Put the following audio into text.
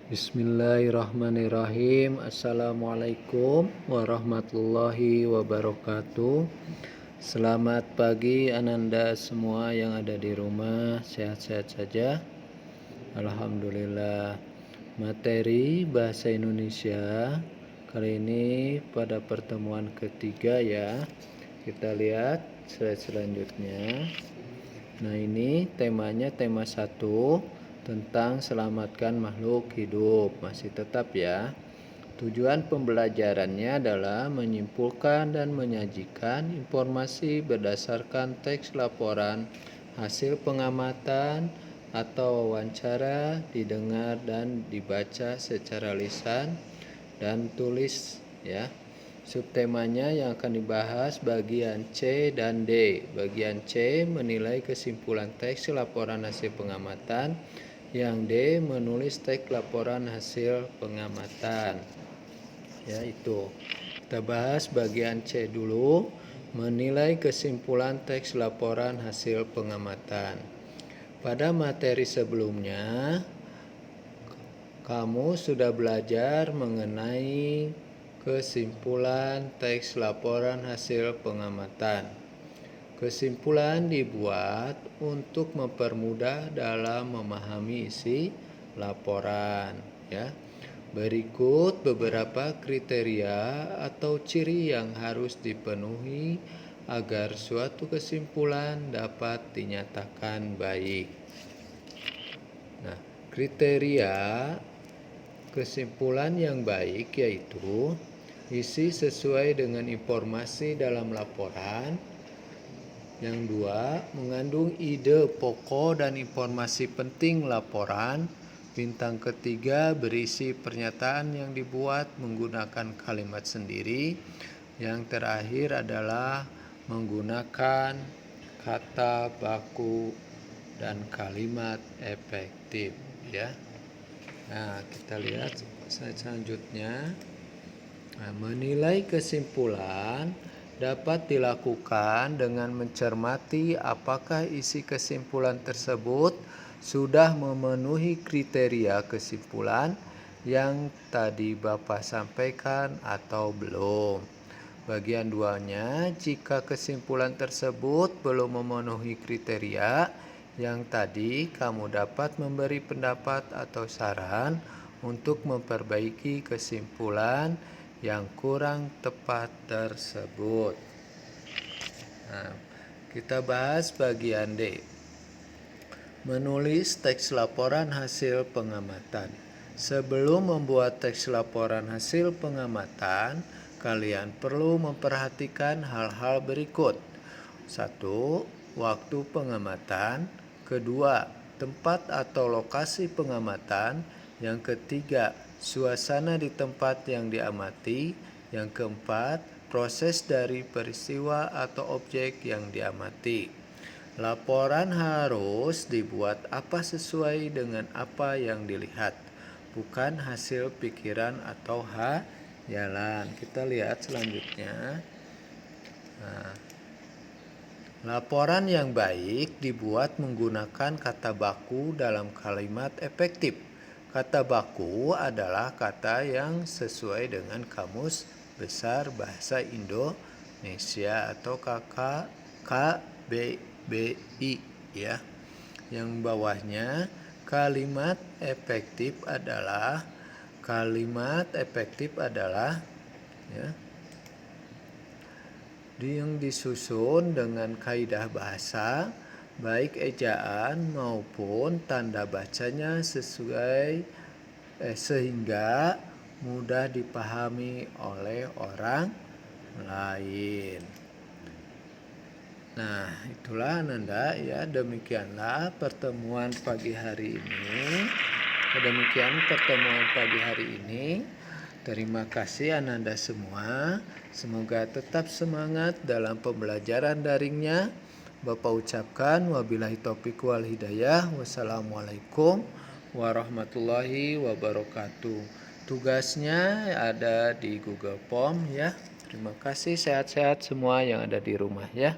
Bismillahirrahmanirrahim. Assalamualaikum warahmatullahi wabarakatuh. Selamat pagi Ananda semua yang ada di rumah, sehat-sehat saja. Alhamdulillah. Materi bahasa Indonesia kali ini pada pertemuan ketiga ya. Kita lihat slide selanjutnya. Nah, ini temanya tema 1 tentang selamatkan makhluk hidup. Masih tetap ya. Tujuan pembelajarannya adalah menyimpulkan dan menyajikan informasi berdasarkan teks laporan, hasil pengamatan atau wawancara, didengar dan dibaca secara lisan dan tulis ya. Subtemanya yang akan dibahas bagian C dan D. Bagian C menilai kesimpulan teks laporan hasil pengamatan, yang D menulis teks laporan hasil pengamatan. Ya, itu. Kita bahas bagian C dulu, menilai kesimpulan teks laporan hasil pengamatan. Pada materi sebelumnya, kamu sudah belajar mengenai kesimpulan teks laporan hasil pengamatan. Kesimpulan dibuat untuk mempermudah dalam memahami isi laporan ya. Berikut beberapa kriteria atau ciri yang harus dipenuhi agar suatu kesimpulan dapat dinyatakan baik. Nah, kriteria kesimpulan yang baik yaitu isi sesuai dengan informasi dalam laporan. Yang 2, mengandung ide pokok dan informasi penting laporan. Bintang ketiga, berisi pernyataan yang dibuat menggunakan kalimat sendiri. Yang terakhir adalah menggunakan kata baku dan kalimat efektif ya. Nah, kita lihat selanjutnya. Nah, menilai kesimpulan dapat dilakukan dengan mencermati apakah isi kesimpulan tersebut sudah memenuhi kriteria kesimpulan yang tadi Bapak sampaikan atau belum. Bagian 2-nya, jika kesimpulan tersebut belum memenuhi kriteria yang tadi, kamu dapat memberi pendapat atau saran untuk memperbaiki kesimpulan yang kurang tepat tersebut. Nah, kita bahas bagian D. Menulis teks laporan hasil pengamatan. Sebelum membuat teks laporan hasil pengamatan, kalian perlu memperhatikan hal-hal berikut. 1. Waktu pengamatan. 2. Tempat atau lokasi pengamatan. Yang ketiga, suasana di tempat yang diamati. Yang keempat, proses dari peristiwa atau objek yang diamati. Laporan harus dibuat sesuai dengan apa yang dilihat, bukan hasil pikiran atau hayalan. Kita lihat selanjutnya. Nah, laporan yang baik dibuat menggunakan kata baku dalam kalimat efektif. Kata baku adalah kata yang sesuai dengan Kamus Besar Bahasa Indonesia atau KBBI ya. Yang bawahnya, kalimat efektif adalah ya, yang disusun dengan kaidah bahasa, baik ejaan maupun tanda bacanya sesuai sehingga mudah dipahami oleh orang lain. Nah, itulah Ananda ya, demikianlah pertemuan pagi hari ini. Terima kasih Ananda semua. Semoga tetap semangat dalam pembelajaran daringnya. Bapak ucapkan wabillahi taufiq wal hidayah. Wassalamualaikum warahmatullahi wabarakatuh. Tugasnya ada di Google Form ya. Terima kasih, sehat-sehat semua yang ada di rumah ya.